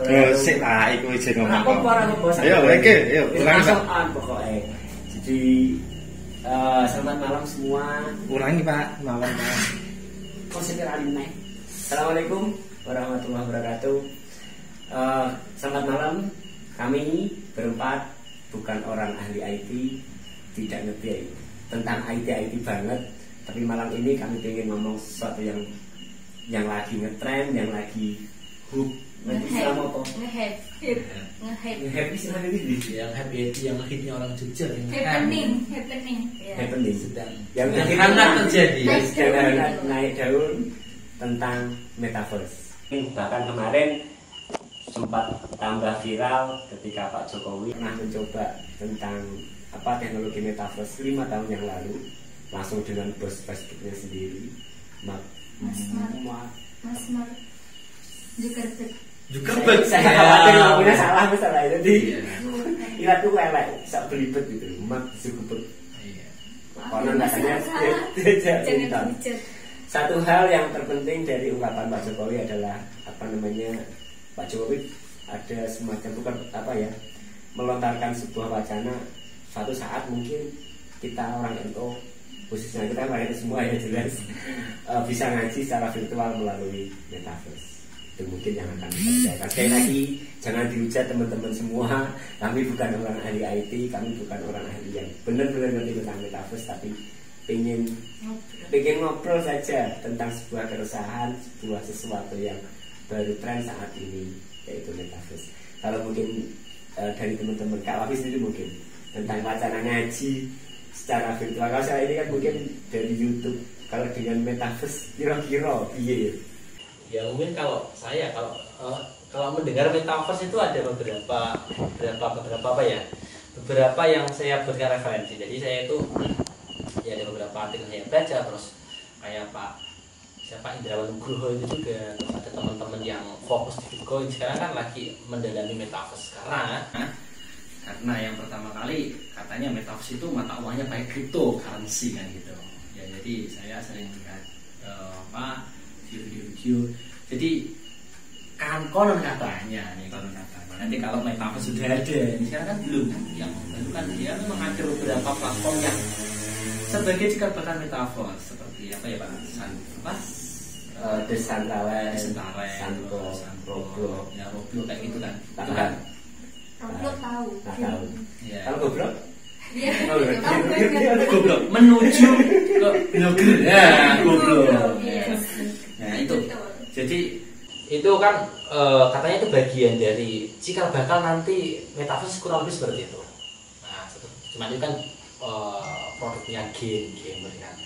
wabarakatuh. Sik ta iku ijin ngomong. Apa bos? Ayo oke, ayo ulangi Pak. Langsung pokoknya. Jadi selamat malam semua. Ulangi Pak, malam Pak. Kok sekira nih. Assalamualaikum warahmatullahi wabarakatuh. Selamat malam. Kami berempat bukan orang ahli IT, tidak ngerti tentang IT banget. Tapi malam ini kami ingin ngomong sesuatu yang lagi ngetren, yang lagi hook. Nge-hype Istilahnya ini yang happy itu yang hitnya orang Jogja happening sedang yang hangat terjadi naik daun tentang metaverse. Bahkan kemarin sempat tambah viral ketika Pak Jokowi pernah mencoba tentang teknologi metaverse 5 tahun yang lalu, langsung dengan bos Facebooknya sendiri, Mas Mark Zuckerberg. Saya khawatir ngomongnya salah masalah jadi ilat tuh elek bisa belibet gitu, Mark Zuckerberg. Konon katanya jangan. Satu hal yang terpenting dari ungkapan Pak Jokowi adalah Pak Jokowi ada semacam melontarkan sebuah wacana. Suatu saat mungkin kita orang NU, khususnya kita orang semua ya jelas bisa ngaji secara virtual melalui metaverse. Itu mungkin yang akan dikerjakan. Sekali lagi jangan dihujat teman-teman semua. Kami bukan orang ahli IT, kami bukan orang ahli yang benar-benar ngerti tentang metaverse, tapi pengen ngobrol saja tentang sebuah keresahan, sebuah sesuatu yang baru tren saat ini, yaitu metaverse. Kalau mungkin dari teman-teman Kak Wafi sendiri mungkin tentang wacana ngaji secara virtual. Kalau saya ini kan mungkin dari YouTube. Kalau dengan metaverse kira-kira iya. Ya mungkin kalau mendengar metaverse itu ada beberapa yang saya berikan referensi. Jadi saya itu ya ada beberapa artikel yang saya baca, terus kayak Pak Indrawan Nugroho itu juga, terus ada teman-teman yang fokus di Bitcoin sekarang kan lagi mendalami metaverse karena yang pertama kali katanya metaverse itu mata uangnya pakai cryptocurrency kan gitu. Ya jadi saya sering lihat video-video. Jadi konon katanya nanti kalau metaverse sudah ada, ini sekarang kan belum kan, yang baru kan dia memang ada beberapa platform yang sebagai dikabarkan metaverse seperti apa ya Pak? Decentraland, Roblox kayak gitu kan. Itu kan Roblox tahu. ya. Kalau goblok? Iya. Goblok menuju ke blogger. Ya, goblok. Nah, itu. Jadi itu kan katanya itu bagian dari cikal bakal nanti metaverse kurang lebih seperti itu. Nah, cuma itu kan produknya gamer kan.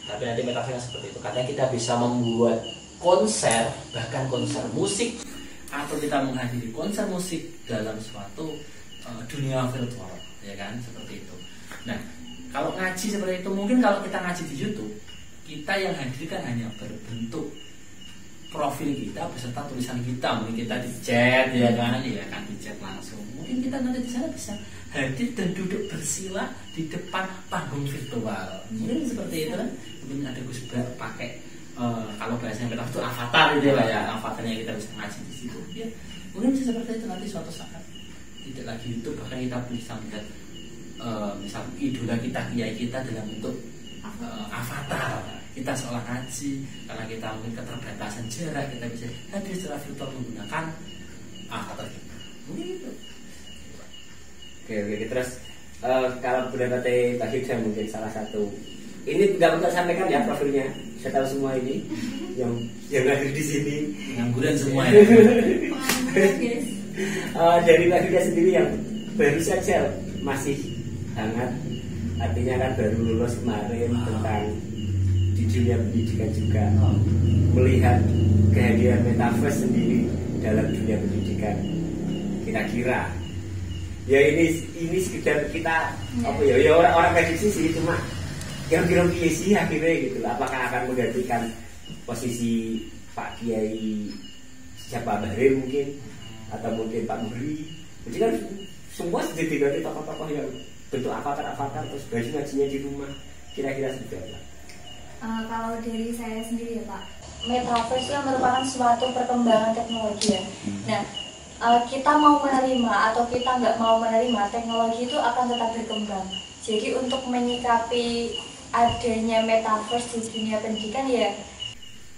Tapi nanti metaverse seperti itu. Katanya kita bisa membuat konser, bahkan konser musik, atau kita menghadiri konser musik dalam suatu dunia virtual, ya kan, seperti itu. Nah, kalau ngaji seperti itu, mungkin kalau kita ngaji di YouTube, kita yang hadir kan hanya berbentuk profil kita beserta tulisan kita, mungkin kita di chat, ya kan di chat langsung. Mungkin kita nanti di sana bisa hadir dan duduk bersila di depan panggung virtual, mungkin seperti itu kan. Mungkin ada Gus pakai kalau bahasanya metaverse itu avatar gitu lah ya, avatarnya kita bisa ngaji di situ. Ya, mungkin bisa seperti itu nanti suatu saat. Tidak lagi YouTube, bahkan kita bisa melihat misal idola kita, kiai kita dalam bentuk avatar. Kita seolah ngaji, karena kita mungkin keterbatasan jarak, kita bisa hadir secara virtual menggunakan avatar kita. Mungkin itu. Oke. Terus kalau pendapat Pak Hidra mungkin salah satu. Ini nggak untuk sampaikan ya profilnya. Saya tahu semua ini yang hadir di sini. Pengangguran semua ya. Dari Pak Hidra sendiri yang baru saja masih hangat, artinya kan baru lulus kemarin tentang di dunia pendidikan juga melihat kehadiran metaverse sendiri dalam dunia pendidikan. Kira-kira ya ini sekedar kita orang prediksi sih, cuma kira-kira sih akhirnya gitu. Apakah akan menggantikan posisi Pak Kiai siapa Bahri mungkin, atau mungkin Pak Muri? Jadi kan semua sudah diganti tokoh-tokoh yang bentuk avatar terus baju ngajinya di rumah. Kira-kira seperti apa? Kalau dari saya sendiri ya Pak, metaverse yang merupakan suatu perkembangan teknologi ya. Nah, kita mau menerima atau kita nggak mau menerima, teknologi itu akan tetap berkembang. Jadi untuk menyikapi adanya metaverse di dunia pendidikan ya,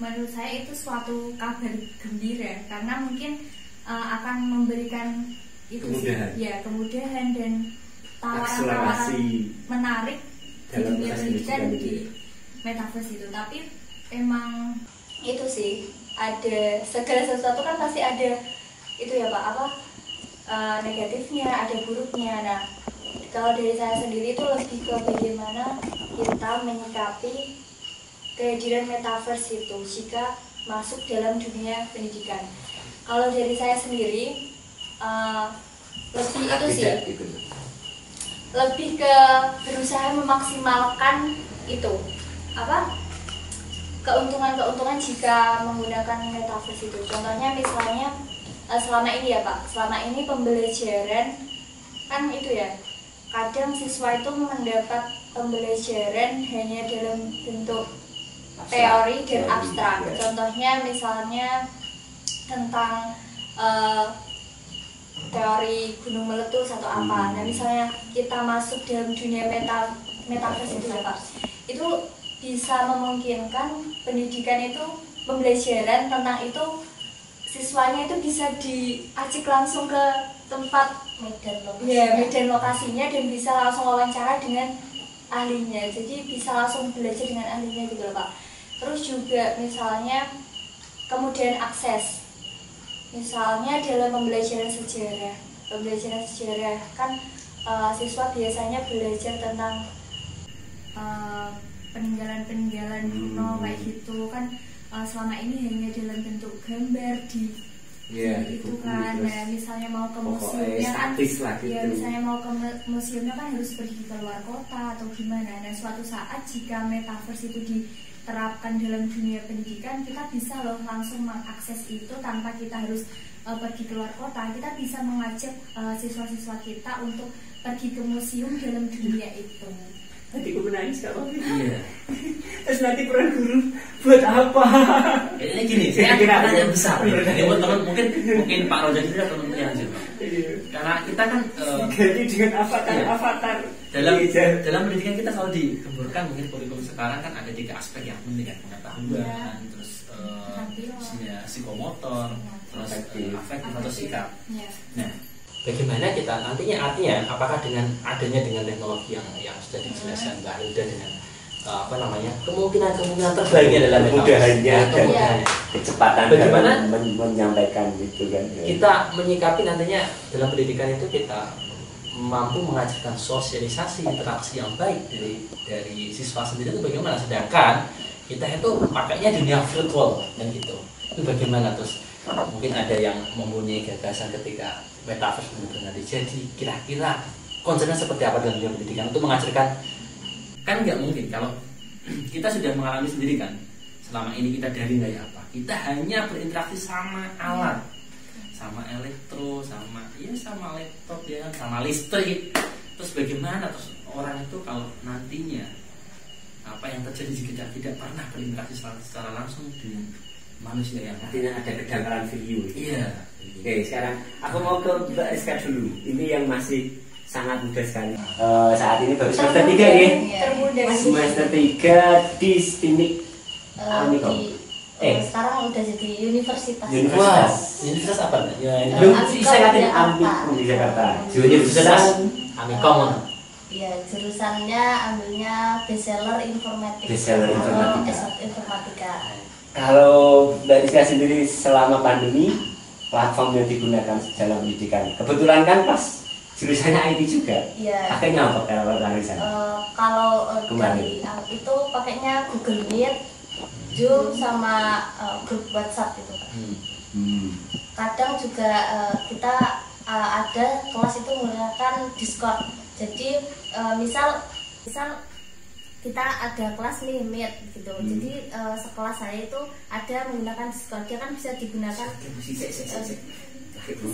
menurut saya itu suatu kabar gembira karena mungkin akan memberikan itu kemudahan. Ya kemudahan dan tawaran-tawaran menarik di dunia pendidikan di metaverse itu. Tapi emang itu sih, ada segala sesuatu kan pasti ada itu ya Pak, negatifnya, ada buruknya. Nah, kalau dari saya sendiri itu lebih ke bagaimana kita menyikapi kehadiran metaverse itu jika masuk dalam dunia pendidikan. Kalau dari saya sendiri lebih itu sih, lebih ke berusaha memaksimalkan itu keuntungan jika menggunakan metaverse itu. Contohnya misalnya selama ini ya Pak, selama ini pembelajaran kan itu ya, kadang siswa itu mendapat pembelajaran hanya dalam bentuk teori dan abstrak. Contohnya misalnya tentang teori gunung meletus atau apa. Nah misalnya kita masuk dalam dunia metaverse itu ya Pak, itu bisa memungkinkan pendidikan itu, pembelajaran tentang itu, siswanya itu bisa diajak langsung ke tempat medan lokasinya dan bisa langsung wawancara dengan ahlinya. Jadi bisa langsung belajar dengan ahlinya gitu loh Pak. Terus juga misalnya kemudian akses, misalnya dalam pembelajaran sejarah kan siswa biasanya belajar tentang peninggalan kuno kayak gitu kan, selama ini hanya dalam bentuk gambar di itu kan. Nah misalnya mau ke museumnya kan gitu. Ya misalnya mau ke museumnya kan harus pergi ke luar kota atau gimana. Nah suatu saat jika metaverse itu diterapkan dalam dunia pendidikan, kita bisa loh langsung mengakses itu tanpa kita harus pergi ke luar kota. Kita bisa mengajak siswa-siswa kita untuk pergi ke museum dalam dunia itu. Nanti gue menangis kalau iya. Terus nanti peran guru buat apa? Ini gini, saya pertanyaan besar. Ini buat teman mungkin Pak Rojan itu teman yang jauh. Karena kita kan ganti dengan avatar. Dalam pendidikan kita selalu digemburkan, mungkin kurikulum sekarang kan ada 3 aspek yang penting kan, pengetahuan, terus psikomotor, terus afektif atau sikap. Nah, bagaimana kita nantinya, artinya apakah dengan teknologi yang sudah dijelaskan Mbak Hilda dengan kemungkinan terbaiknya dalam kemudahannya dan kecepatan bagaimana menyampaikan gitu kan, kita menyikapi nantinya dalam pendidikan itu kita mampu mengajarkan sosialisasi interaksi yang baik dari siswa sendiri itu bagaimana, sedangkan kita itu pakainya dunia virtual dan gitu, itu bagaimana? Terus mungkin ada yang mempunyai gagasan ketika metaverse benar-benar jadi, kira-kira konsepnya seperti apa dalam dunia pendidikan untuk mengajarkan. Kan nggak mungkin kalau kita sudah mengalami sendiri kan, selama ini kita dari nggak apa, kita hanya berinteraksi sama alat, sama elektro, sama laptop ya, sama listrik. Terus bagaimana terus orang itu kalau nantinya apa yang terjadi jika tidak pernah berinteraksi secara langsung dengan manusia yang artinya ada kedangkalan video. Iya. Oke, sekarang aku mau ke Mbak Eska dulu. Ini yang masih sangat muda sekali. Saat ini baru semester 3 ya. Semester 3 di STIMIK Amikom. Sekarang udah jadi universitas. Universitas apa? Ya, saya katakan Amikom di Jakarta. Universitas Amikom. Iya, jurusannya ambilnya bestseller informatika. Informatika. Kalau Mbak Rizka sendiri selama pandemi, platform yang digunakan dalam pendidikan, kebetulan kan pas jurusannya IT juga. Iya. Pakainya apa kalau Rizka? Kalau dari itu pakainya Google Meet, Zoom sama grup WhatsApp itu. Kadang juga kita ada kelas itu menggunakan Discord. Jadi misal kita ada kelas nih Meet gitu. Jadi sekelas saya itu ada menggunakan Discord. Dia kan bisa digunakan Discord itu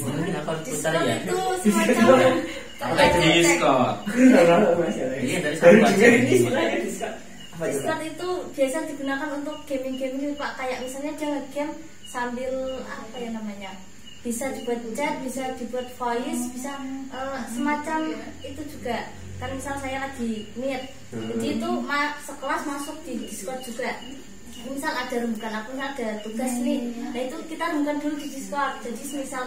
semacam Discord. Iya dari Discord itu biasa digunakan untuk gaming Pak, kayak misalnya dia game sambil apa ya namanya, bisa dibuat chat, bisa dibuat voice, bisa semacam itu juga. Kan misal saya lagi meet, jadi itu sekelas masuk di Discord juga. Misal ada rembukan, aku misal ada tugas nih, nah itu kita rembukan dulu di Discord. Jadi misal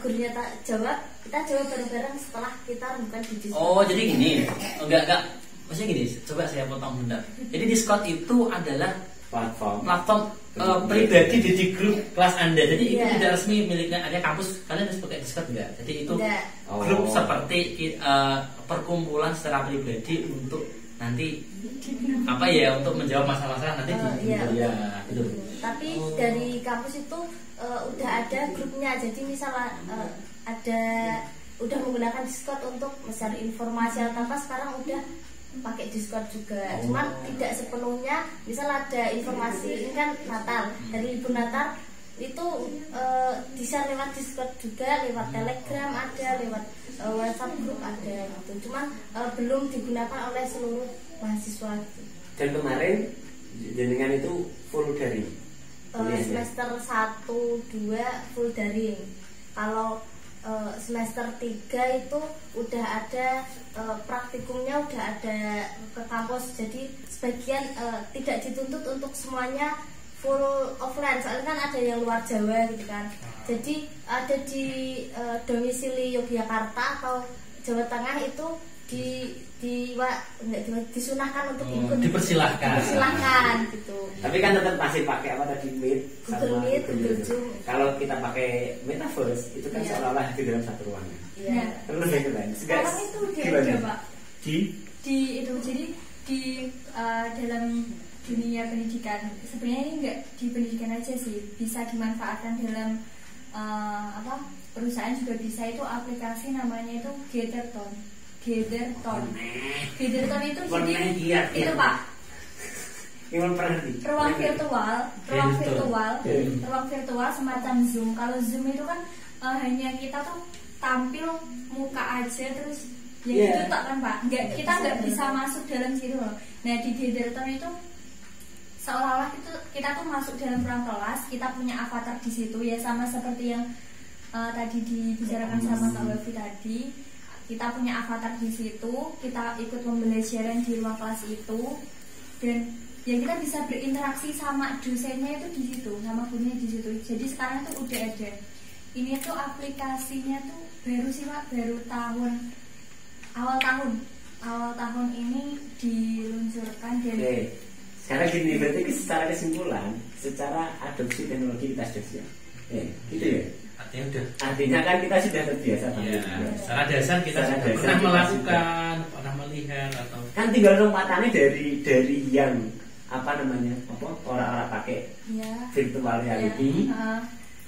gurunya tak jawab, kita jawab bareng-bareng setelah kita rembukan di Discord. Oh, jadi gini, enggak, maksudnya gini, coba saya potong bentar. Jadi Discord itu adalah platform pribadi di grup kelas Anda. Jadi itu tidak resmi miliknya ada kampus. Kalian harus pakai Discord enggak? Jadi itu grup seperti perkumpulan secara pribadi untuk nanti apa ya, untuk menjawab masalah-masalah nanti gitu. Tapi dari kampus itu udah ada grupnya. Jadi misalnya ada udah menggunakan Discord untuk mencari informasi atau apa, sekarang udah pakai Discord juga. Cuman tidak sepenuhnya. Misal ada informasi, ini kan Natal, dari libur Natal itu bisa lewat Discord juga, lewat Telegram ada, lewat WhatsApp group ada gitu. Cuman belum digunakan oleh seluruh mahasiswa gitu. Dan kemarin jenengan itu full daring. Semester 1, 2 full daring. Kalau semester 3 itu udah ada praktikumnya, udah ada ke kampus. Jadi sebagian tidak dituntut untuk semuanya full offline, soalnya kan ada yang luar Jawa gitu kan. Jadi ada di domisili Yogyakarta atau Jawa Tengah itu disunahkan untuk ikut. Dipersilahkan gitu. Tapi kan tetap masih pakai apa tadi, Meet, Google Meet, Google Zoom. Kalau kita pakai Metaverse itu kan seolah-olah di dalam satu ruangan. Iya. Terus yang lain. Sekarang itu udah Pak. Di itu jadi di dalam dunia pendidikan sebenarnya ini enggak di pendidikan aja sih, bisa dimanfaatkan dalam perusahaan juga bisa. Itu aplikasi namanya itu Gatherton itu jadi itu Pak, ruang virtual semacam Zoom. Kalau Zoom itu kan hanya kita tuh tampil muka aja terus ya gitu tak kan Pak, kita nggak bisa masuk dalam situ loh. Nah di Gatherton itu seolah-olah kita tuh masuk dalam ruang kelas, kita punya avatar di situ ya, sama seperti yang tadi dibicarakan sama Kak Wafi tadi. Kita punya avatar di situ, kita ikut pembelajaran di ruang kelas itu, dan ya kita bisa berinteraksi sama dosennya itu di situ, sama gurunya di situ. Jadi sekarang tuh udah ada. Ini tuh aplikasinya tuh baru sih Pak, baru awal tahun ini diluncurkan. Dan sekarang gini, berarti secara kesimpulan, secara adopsi teknologi kita sudah siap. Gitu ya. Artinya kan kita sudah terbiasa. Secara dasar kita sudah pernah melakukan, pernah melihat atau kan tinggal lompatannya dari yang orang-orang pakai virtual reality.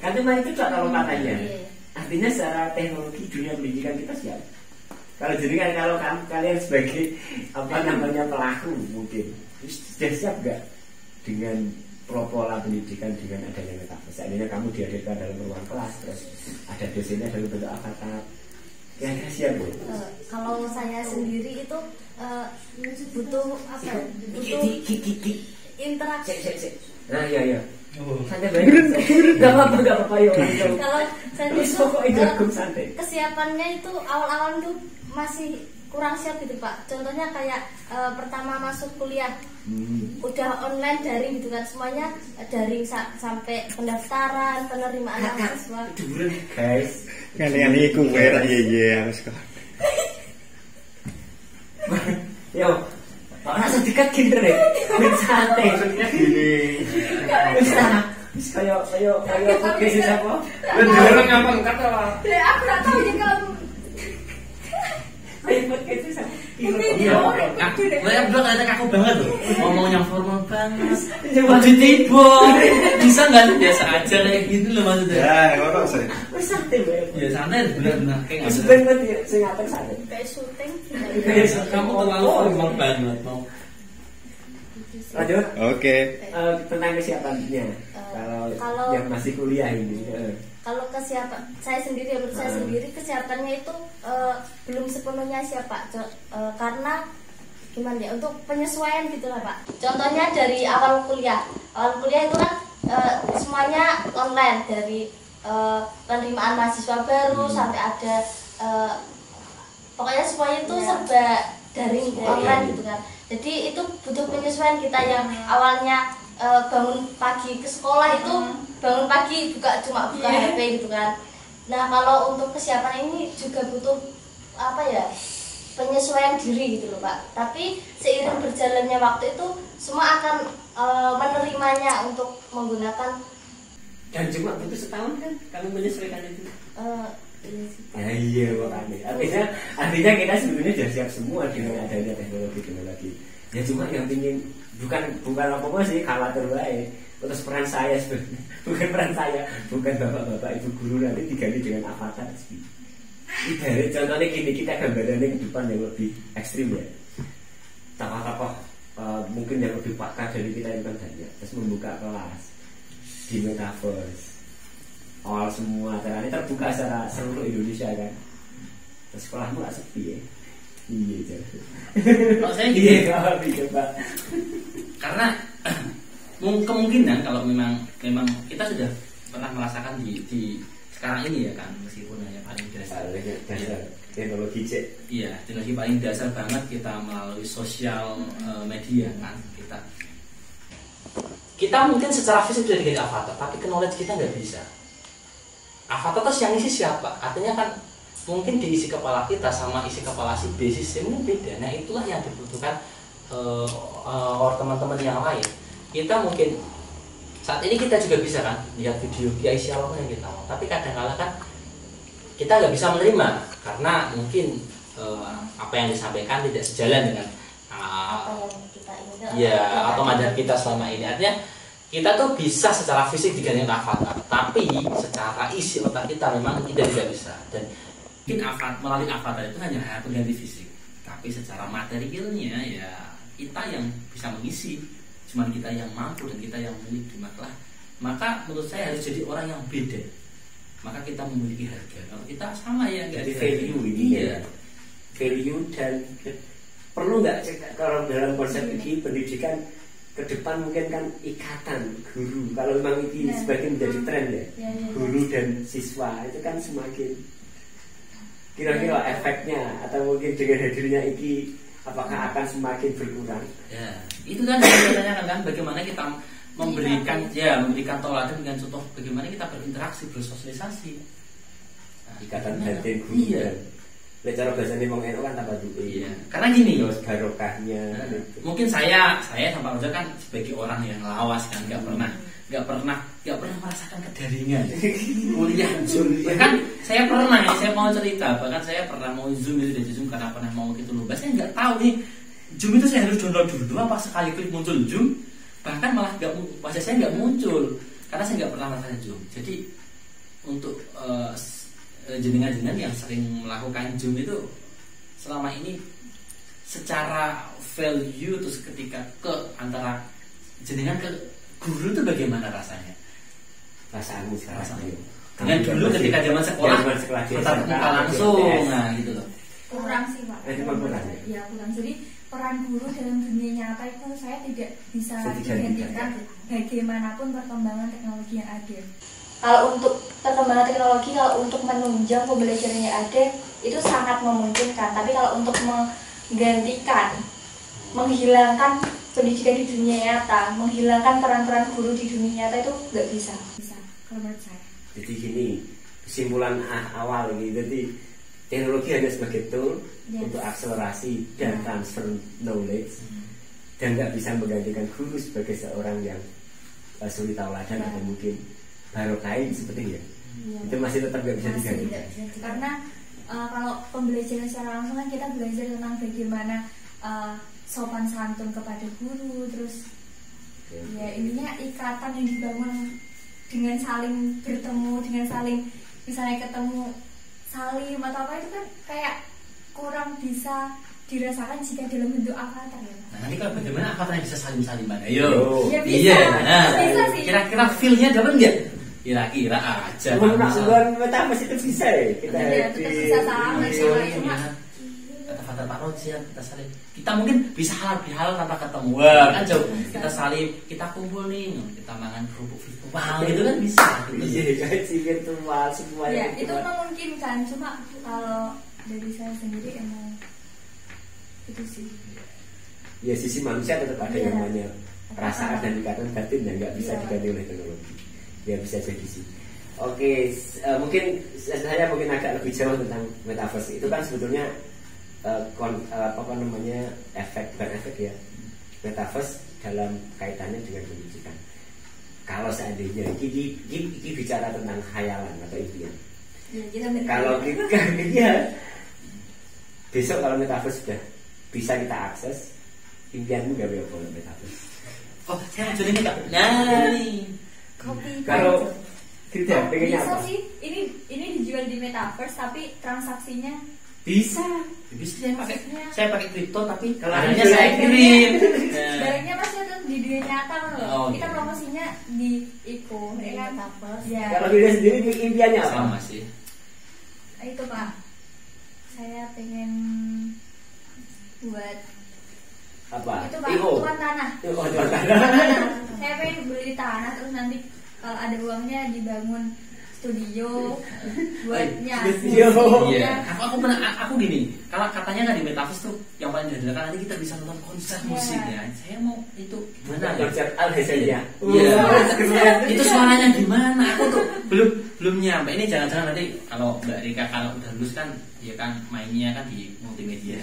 Kan cuma itu kalau lompatannya. Artinya secara teknologi dunia pendidikan kita siap. Kalau jadi kan kalau kalian sebagai pelaku mungkin sudah siap nggak dengan pola pendidikan dengan adanya metaverse? Seandainya kamu dihadirkan dalam ruang kelas, terus ada dosennya dalam bentuk avatar, kira-kira siap bu? Kalau saya sendiri itu butuh interaksi. Nah iya. Santai banget. Gak apa-apa ya. Kalau saya itu kesiapannya itu awal-awal itu masih kurang siap gitu Pak. Contohnya kayak pertama masuk kuliah, udah online daring gitu kan, semuanya daring sampai pendaftaran, penerimaan mahasiswa. Duren guys. Kan iku wae harus kok. Yo, ora sedekat gitu deh. Santai sebenarnya gini. Wis kayak podcast apa? Bener ngapa kata. Aku enggak tahu ya kalau Yang bilang ada kaku banget tuh, ngomongnya formal banget, tiba-tiba bisa nggak tuh biasa aja kayak gitu loh maksudnya. Ya, orang sih. Santai banget. Ya santai benar-benar kayak gitu. Sebenarnya saya ngapain santai. Kayak syuting. Kamu terlalu formal banget mau. Lanjut. Oke. Tentang kesiapannya. Kalau yang masih kuliah ini. Kalau kesiapan saya sendiri, menurut saya sendiri kesiapannya itu belum sepenuhnya siap Pak. Karena gimana ya, untuk penyesuaian gitulah Pak. Contohnya dari awal kuliah itu kan semuanya online, dari penerimaan mahasiswa baru sampai ada pokoknya semuanya itu serba daring online gitu kan. Jadi itu butuh penyesuaian kita yang awalnya bangun pagi ke sekolah itu bangun pagi cuma buka HP gitu kan. Nah kalau untuk kesiapan ini juga butuh penyesuaian diri gitu loh Pak. Tapi seiring berjalannya waktu itu semua akan menerimanya untuk menggunakan. Dan cuma butuh setahun kan kamu menyesuaikan itu. Iya makanya. Artinya kita sebenarnya sudah siap semua dengan adanya teknologi. Ya cuma yang ingin bukan apa sih khawatir baik. Terus peran saya sebenarnya bukan bapak-bapak ibu guru nanti diganti dengan avatar sih. Ibarat contohnya gini, kita gambarannya ke depan yang lebih ekstrim ya. Tokoh-tokoh mungkin yang lebih pakar dari kita yang banyak, terus membuka kelas di metaverse. Awal semua acaranya terbuka secara seluruh Indonesia kan. Terus sekolahmu gak sepi ya. Iya saya gini coba. Karena kemungkinan kalau memang kita sudah pernah merasakan di sekarang ini ya kan, meskipun hanya paling dasar teknologi cek. Iya, teknologi paling dasar banget kita melalui sosial media kan kita mungkin secara fisik sudah diganti avatar, tapi knowledge kita nggak bisa. Avatar terus yang isi siapa? Artinya kan mungkin diisi kepala kita sama isi kepala si B, si C mungkin beda. Nah itulah yang dibutuhkan teman-teman yang lain. Kita mungkin saat ini kita juga bisa kan lihat video kiai siapa yang kita mau, tapi kadang-kadang kan kita nggak bisa menerima karena mungkin apa yang disampaikan tidak sejalan dengan atau mandat kita selama ini. Artinya kita tuh bisa secara fisik diganti avatar, tapi secara isi otak kita memang tidak bisa. Dan mungkin melalui avatar itu hanya pengganti fisik, tapi secara materialnya ya kita yang bisa mengisi, cuman kita yang mampu dan kita yang memiliki. Maka menurut saya harus jadi orang yang beda, maka kita memiliki harga. Kalau kita sama ya nggak ada value ini. Iya. Value dan perlu nggak kalau dalam konsep ini pendidikan ke depan mungkin kan ikatan guru, kalau memang ini sebagai menjadi tren ya, guru dan siswa itu kan semakin kira-kira efeknya atau mungkin dengan hadirnya iki apakah akan semakin berkurang? Ya, itu kan yang ditanyakan kan, bagaimana kita memberikan teladan dengan contoh bagaimana kita berinteraksi, bersosialisasi. Nah, ikatan batin guru dan cara bahasanya mau NU kan tambah duit. Iya. Karena gini, barokahnya. Mungkin saya sama Roger kan sebagai orang yang lawas kan, nggak pernah merasakan kedaringan. Kuliah Zoom. Bahkan saya mau cerita, bahkan saya pernah mau Zoom itu dari Zoom karena pernah mau gitu loh. Saya nggak tahu nih Zoom itu saya harus download dulu apa sekali klik muncul Zoom. Bahkan malah wajah saya nggak muncul karena saya nggak pernah merasakan Zoom. Jadi untuk jenengan-jenengan yang sering melakukan Zoom itu selama ini secara value terus ketika ke antara jenengan ke guru itu bagaimana rasanya? Perasaanmu sekarang. Dengan dulu ketika zaman sekolah tatap muka langsung, nah gitu loh. Kurang sih Pak. Kurang. Kurang. Jadi peran guru dalam dunia nyata itu saya tidak bisa digantikan bagaimanapun perkembangan teknologi yang ada. Kalau untuk perkembangan teknologi, kalau untuk menunjang pembelajaran yang ada itu sangat memungkinkan. Tapi kalau untuk menggantikan, menghilangkan pendidikan di dunia nyata, menghilangkan peran-peran guru di dunia nyata itu nggak bisa. Kalau menurut saya. Jadi gini, kesimpulan awal ini, jadi teknologi hanya sebagai tool untuk akselerasi dan transfer knowledge, dan nggak bisa menggantikan guru sebagai seorang yang suri tauladan atau mungkin barokain seperti ya. Itu masih tetap nggak bisa digantikan. Karena kalau pembelajaran secara langsung kan kita belajar tentang bagaimana sopan santun kepada guru, terus ya intinya ikatan yang dibangun dengan saling bertemu, dengan saling misalnya ketemu salim atau apa itu kan kayak kurang bisa dirasakan jika dalam bentuk avatar ya. Nah, nanti kalau bagaimana avatar bisa salim-saliman? Ayo. Ya bisa. Nah, bisa sih. Kira-kira feel-nya dapat enggak? Kira-kira aja. Luar metaverse itu bisa ya. Kita bisa salam cuma kata Pak Roger, kita mungkin bisa halal bihalal tanpa ketemu, wah kan jauh. Kita salim, kita kumpul nih, kita makan kerupuk virtual, itu kan bisa. Iya, kayak sih virtual semua. Ya, itu memungkinkan. Cuma kalau dari saya sendiri emang itu sih. Ya sisi manusia tetap ada yang namanya perasaan dan ikatan batin yang nggak bisa diganti oleh teknologi. Ya bisa jadi sih. Oke, mungkin saya agak lebih jauh tentang metaverse. Itu kan sebetulnya apa namanya bukan efek ya. Metaverse dalam kaitannya dengan pendidikan. Kalau seandainya ini bicara tentang khayalan atau impian. Ya, kalau kita ya, besok kalau metaverse sudah bisa kita akses, impianmu gak boleh metaverse. Oh, saya jadi enggak. Nah, nih. Kopi. Kalau kita pengennya bisa apa? sih, ini dijual di metaverse tapi transaksinya Bisa saya pakai kripto tapi kalau barangnya saya kirim. barangnya masih tetap di dunia nyata loh. Oh, kita iya. promosinya di Iko, Di ya kan? metaverse. Ya. Kalau dia sendiri impiannya apa? Sama sih. Itu Pak, saya pengen buat Apa? itu Pak, Iko. tuan tanah. Oh, tuan tanah. Saya pengen beli tanah terus nanti kalau ada uangnya dibangun studio buat nyanyi. Studio. Iya. Aku gini. Kalau katanya nggak di metaverse tuh yang paling dadakan nanti kita bisa nonton konser musik ya. Saya mau itu gimana ya? Konser Al-Hasaniyah. Iya. Itu suaranya gimana? Aku tuh belum nyampe. Ini jangan-jangan nanti kalau Mbak Rika kalau udah lulus kan ya kan mainnya kan di multimedia,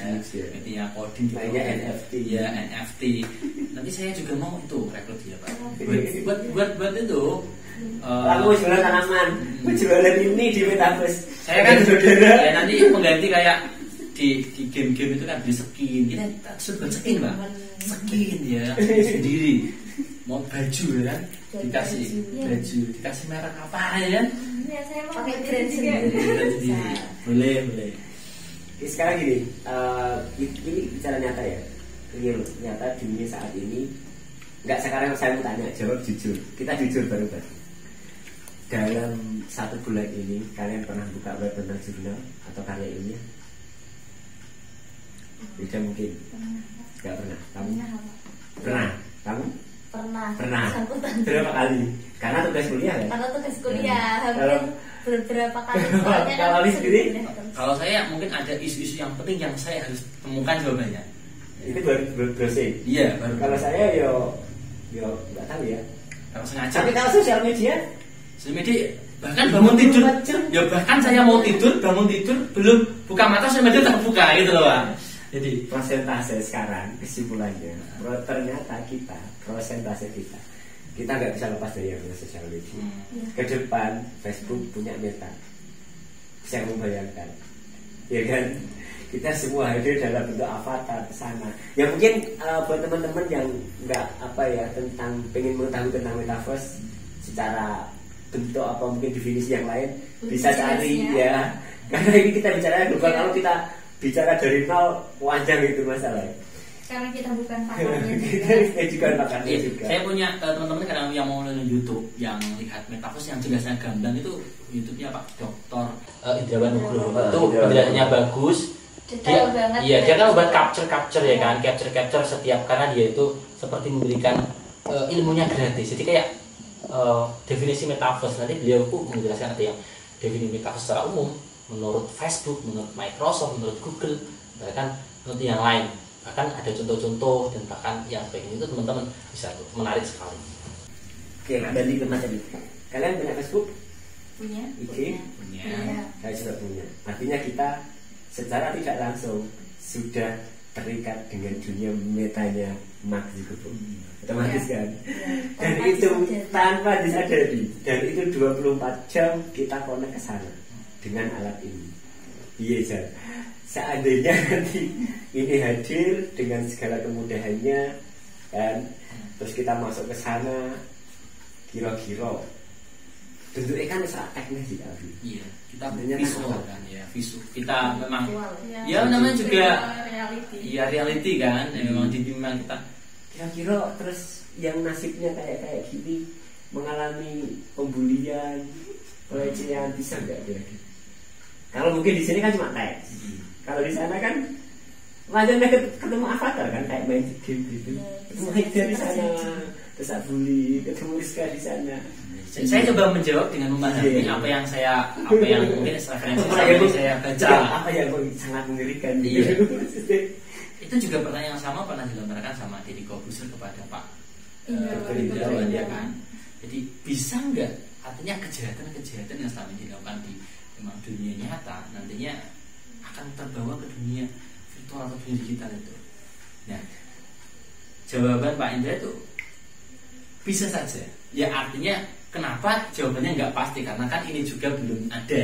media coding gitu. Mainnya NFT. Ya NFT. Nanti saya juga mau itu rekrut dia Pak. Buat itu. Lalu jualan tanaman, jualan ini di metaverse. Saya kan ya nanti pengganti kayak di game-game itu kan beli skin. Kita sudah skin Mbak. Skin ya sendiri. Mau baju ya kan dikasih baju, dikasih merek apa ya? Ya saya mau Pakai beli brand juga. sendiri. Boleh. Sekarang gini, ini bicara nyata ya, real nyata dunia saat ini. Nggak, sekarang saya mau tanya, jawab jujur. Kita jujur baru-baru. Dalam 1 bulan ini, kalian pernah buka web tentang jurnal atau karya ilmiah? Tidak mungkin. Nggak pernah. Kamu? Pernah. Kamu? Pernah. Bersangkutan. Berapa kali? Karena tugas kuliah ya? Karena tugas kuliah hampir Kalau- beberapa kali. Soalnya Kalau kan Ali sendiri? Kalau saya mungkin ada isu-isu yang penting yang saya harus temukan jawabannya. Itu baru browsing. Iya, baru. Kalau saya yo nggak tahu ya. Kalau sengaja. Tapi kalau sosial media, bahkan bangun tidur, 24 jam. ya bahkan saya mau tidur, bangun tidur belum buka mata sosial media terbuka gitu loh Pak. Jadi persentase sekarang kesimpulannya, ternyata persentase kita nggak bisa lepas dari yang sosial media. Ke depan Facebook punya Meta, bisa membayangkan, ya kan? Kita semua hadir dalam bentuk avatar ke sana. Ya mungkin buat teman-teman yang nggak pengen mengetahui tentang metaverse secara bentuk apa mungkin definisi yang lain, bisa cari ya. Karena ini kita bicara global, kalau kita bicara dari nol panjang itu masalahnya. Karena kita bukan pakarnya Kita juga pakarnya juga. saya punya teman-teman kadang yang mau nonton YouTube yang lihat metaverse yang jelasnya gamblang itu YouTube-nya Pak Dr. Indrawan Nugroho. Itu penjelasannya bagus. Detail banget. Iya, dia kan buat capture ya kan, capture setiap, karena dia itu seperti memberikan ilmunya gratis. Jadi kayak definisi metaverse nanti beliau menjelaskan ada yang definisi metaverse secara umum menurut Facebook, menurut Microsoft, menurut Google, bahkan menurut yang lain. Bahkan ada contoh-contoh dan bahkan yang begini itu teman-teman bisa tuh, menarik sekali. Oke, kembali ke materi. Kalian punya Facebook? Punya. IG? Punya. Saya juga punya. Artinya kita secara tidak langsung sudah terikat dengan dunia metanya Mark Zuckerberg. Otomatis kan? Dan itu tanpa disadari. Dan itu 24 jam kita connect ke sana dengan alat ini. Iya, seandainya nanti ini hadir dengan segala kemudahannya kan, terus kita masuk ke sana, kira-kira bentuknya kan sangat teknis sih Abi. Iya, kita Bentuknya visual kan kan ya, visual. Kita memang Ya, ya namanya juga reality. iya reality kan, ya, memang jadi memang kita Kira-kira terus yang nasibnya kayak gini mengalami pembulian, pelecehan, bisa nggak kira-kira? Kalau mungkin di sini kan cuma teks. Kalau di sana kan Makanya ketemu avatar kan kayak main game gitu. Ketemu Haider di sana, terus Abuli, ketemu Rizka di sana. Saya coba menjawab dengan memahami apa yang mungkin referensi saya baca. Apa yang sangat mengerikan. Iya. Gitu. Itu juga pertanyaan yang sama pernah dilontarkan sama Deddy Corbuzier kepada Pak Iya, Indra iya. kan. Jadi bisa nggak, artinya kejahatan yang selama ini dilakukan di memang dunia nyata nantinya akan terbawa ke dunia virtual atau dunia digital itu. Nah, jawaban Pak Indra itu bisa saja. Ya artinya kenapa jawabannya nggak pasti, karena kan ini juga belum ada,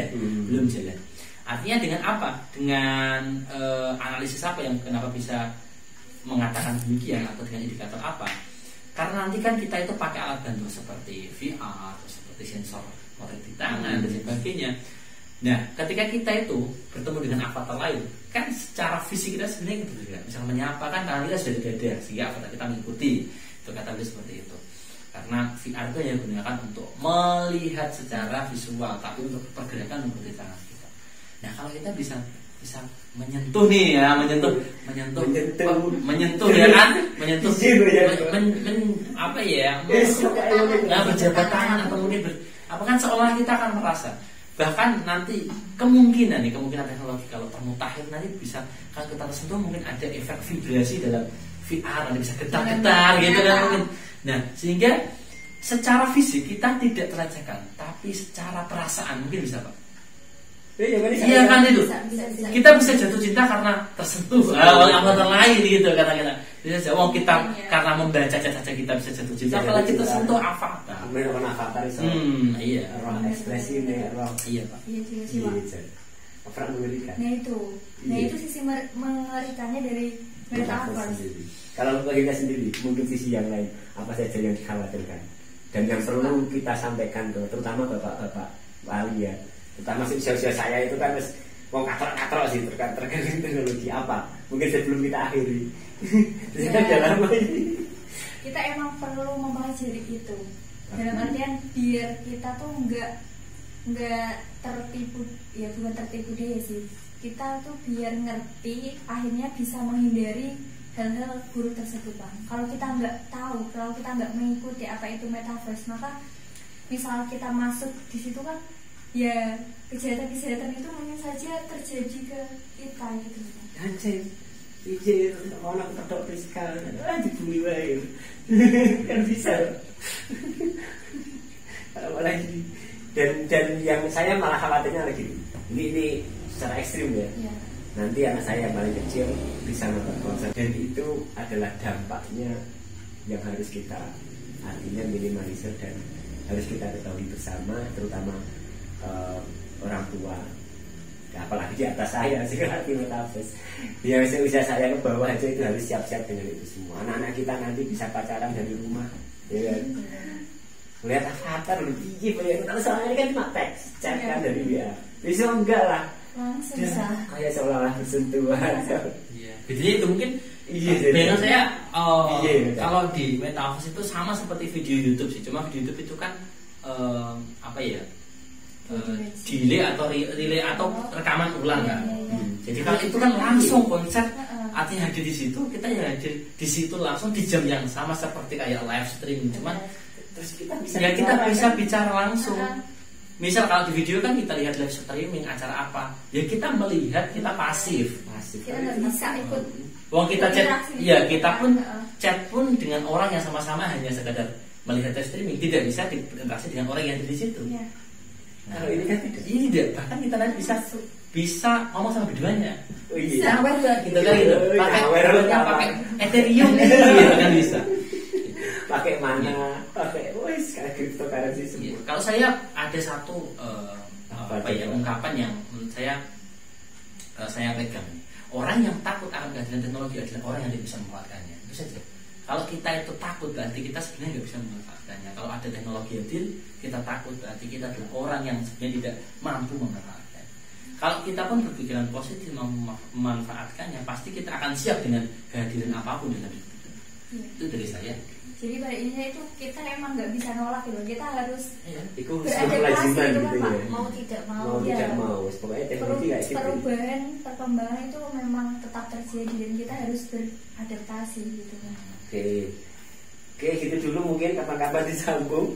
belum jalan. Artinya dengan apa? Dengan analisis apa yang kenapa bisa mengatakan demikian atau dengan indikator apa? Karena nanti kan kita itu pakai alat bantu seperti VR atau seperti sensor motor di tangan dan sebagainya. Nah, ketika kita itu bertemu dengan avatar lain, kan secara fisik kita sebenarnya berbeda. Misalnya menyapa kan tangan kita sudah ada, sehingga avatar kita mengikuti. Itu kata beliau seperti itu. Karena VR itu hanya digunakan untuk melihat secara visual, tapi untuk pergerakan mengikuti tangan kita. Nah, kalau kita bisa menyentuh nih ya, menyentuh ya kan, menyentuh apa ya, berjabat tangan atau mungkin apa kan seolah kita akan merasa. Bahkan nanti kemungkinan teknologi kalau termutakhir nanti bisa kalau kita tersentuh mungkin ada efek vibrasi dalam VR, nanti bisa getar-getar gitu kan mungkin. Nah, sehingga secara fisik kita tidak terlecehkan, tapi secara perasaan mungkin bisa, Pak. Iya kan itu. Kita bisa jatuh cinta karena tersentuh oleh avatar lain gitu kata-kata. Bisa jawab kita karena membaca saja kita bisa jatuh cinta. Apalagi tersentuh avatar. Menemukan avatar itu. Iya. Roh ekspresi ini, roh. Iya, Pak. Iya juga sih, Pak. Apa mengerikan? Nah itu sisi mengerikannya dari metaverse. Kalau bagi kita sendiri, mungkin sisi yang lain apa saja yang dikhawatirkan dan yang perlu kita sampaikan terutama bapak-bapak wali ya. Terutama usia-usia saya itu kan mau katrok sih terkait teknologi apa mungkin sebelum kita akhiri dalam ini kita emang perlu mempelajari itu dalam artian biar kita tuh nggak tertipu, ya bukan tertipu deh sih, kita tuh biar ngerti akhirnya bisa menghindari hal-hal buruk tersebut, Bang. Kalau kita nggak tahu, kalau kita nggak mengikuti apa itu metaverse, maka misal kita masuk di situ kan ya kejahatan itu mungkin saja terjadi ke kita gitu. Anjir, orang kedok fiskal, dibully wae. Kan bisa. Apalagi dan yang saya malah khawatirnya lagi ini secara ekstrim ya. Nanti anak saya yang paling kecil bisa nonton konser dan itu adalah dampaknya yang harus kita artinya minimalisir dan harus kita ketahui bersama, terutama orang tua, apalagi di atas saya sekarang di metaverse. Ya usia saya ke bawah aja itu harus siap-siap dengan itu semua. Anak-anak kita nanti bisa pacaran dari rumah, ya kan? Melihat avatar lebih banyak. Kalau selama ini kan cuma teks, chat kan dari dia. Bisa enggak lah? Langsung bisa. Kayak seolah-olah bersentuhan. Iya. Jadi itu mungkin. Iya. Saya kalau di metaverse itu sama seperti video YouTube sih. Cuma video YouTube itu kan apa ya? Delay atau relay atau rekaman ulang kan. Jadi kalau itu kan langsung konsep artinya hadir di situ, kita ya hadir di situ langsung di jam yang sama seperti kayak live streaming, cuman terus kita bisa bicara langsung. Misal kalau di video kan kita lihat live streaming acara apa, ya kita melihat, kita pasif. Kita nggak bisa ikut. Wong kita chat, ya kita pun chat pun dengan orang yang sama-sama hanya sekadar melihat live streaming, tidak bisa berinteraksi dengan orang yang ada di situ. Nah, kalau ini kan tidak, bahkan kita nanti bisa ngomong sama keduanya. Oh iya. Gitu kan gitu. Pakai Ethereum gitu kan bisa. Pakai mana? Pakai kayak cryptocurrency semua. Kalau saya ada satu ungkapan yang menurut saya pegang. Orang yang takut akan kehadiran teknologi adalah orang yang tidak bisa memanfaatkannya. Itu saja. Kalau kita itu takut berarti kita sebenarnya nggak bisa memanfaatkannya. Kalau ada teknologi hadir, kita takut berarti kita adalah orang yang sebenarnya tidak mampu memanfaatkan. Kalau kita pun berpikiran positif memanfaatkannya, pasti kita akan siap dengan kehadiran apapun dalam hidup kita. Itu dari saya. Jadi pada intinya itu kita emang nggak bisa nolak gitu, kita harus Itu beradaptasi kelaziman gitu gitu kan ya. Pak. Mau tidak mau. Mau Iya. tidak mau, pokoknya teknologi kayak gitu. Perubahan, perkembangan itu memang tetap terjadi dan kita harus beradaptasi gitu kan. Oke, gitu dulu mungkin kapan-kapan disambung.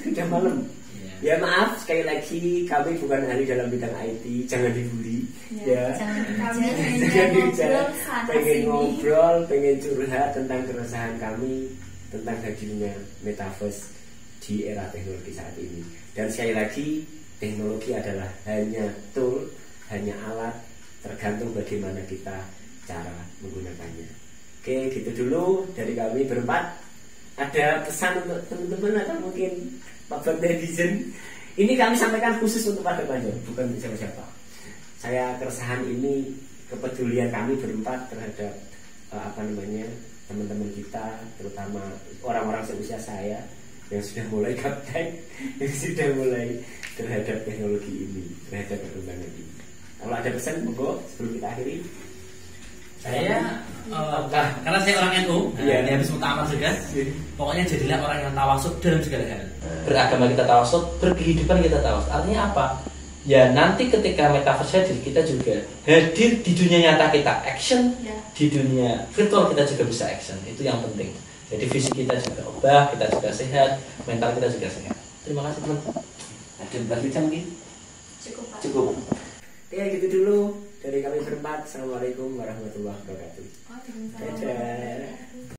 Udah malam. Iya. Ya maaf sekali lagi kami bukan ahli dalam bidang IT, jangan dibully. Ya. Kami hanya Jangan ngobrol bicara, sana pengen sini. ngobrol, pengen curhat tentang keresahan kami tentang hadirnya metaverse di era teknologi saat ini. Dan sekali lagi teknologi adalah hanya tool, hanya alat, tergantung bagaimana kita cara menggunakannya. Oke, gitu dulu dari kami berempat. Ada pesan untuk teman-teman atau mungkin Pak netizen? Ini kami sampaikan khusus untuk Pak Panjang, bukan untuk siapa-siapa. Saya keresahan ini, kepedulian kami berempat terhadap teman-teman kita, terutama orang-orang seusia saya yang sudah mulai gaptek, yang sudah mulai terhadap teknologi ini, terhadap perkembangan ini. Kalau ada pesan, monggo sebelum kita akhiri. Saya karena saya orang NU, Iya. habis muktamar juga. Pokoknya jadilah orang yang tawasud dalam segala hal. Beragama kita tawasud, berkehidupan kita tawasud. Artinya apa? Ya nanti ketika metaverse hadir, kita juga hadir di dunia nyata kita action, Ya. di dunia virtual kita juga bisa action. Itu yang penting. Jadi fisik kita juga ubah, kita juga sehat, mental kita juga sehat. Terima kasih teman. Ada berapa mungkin? Cukup Pak. Cukup. Oke, gitu dulu dari kami berempat. Assalamualaikum warahmatullahi wabarakatuh. Oh, dengan Dadah.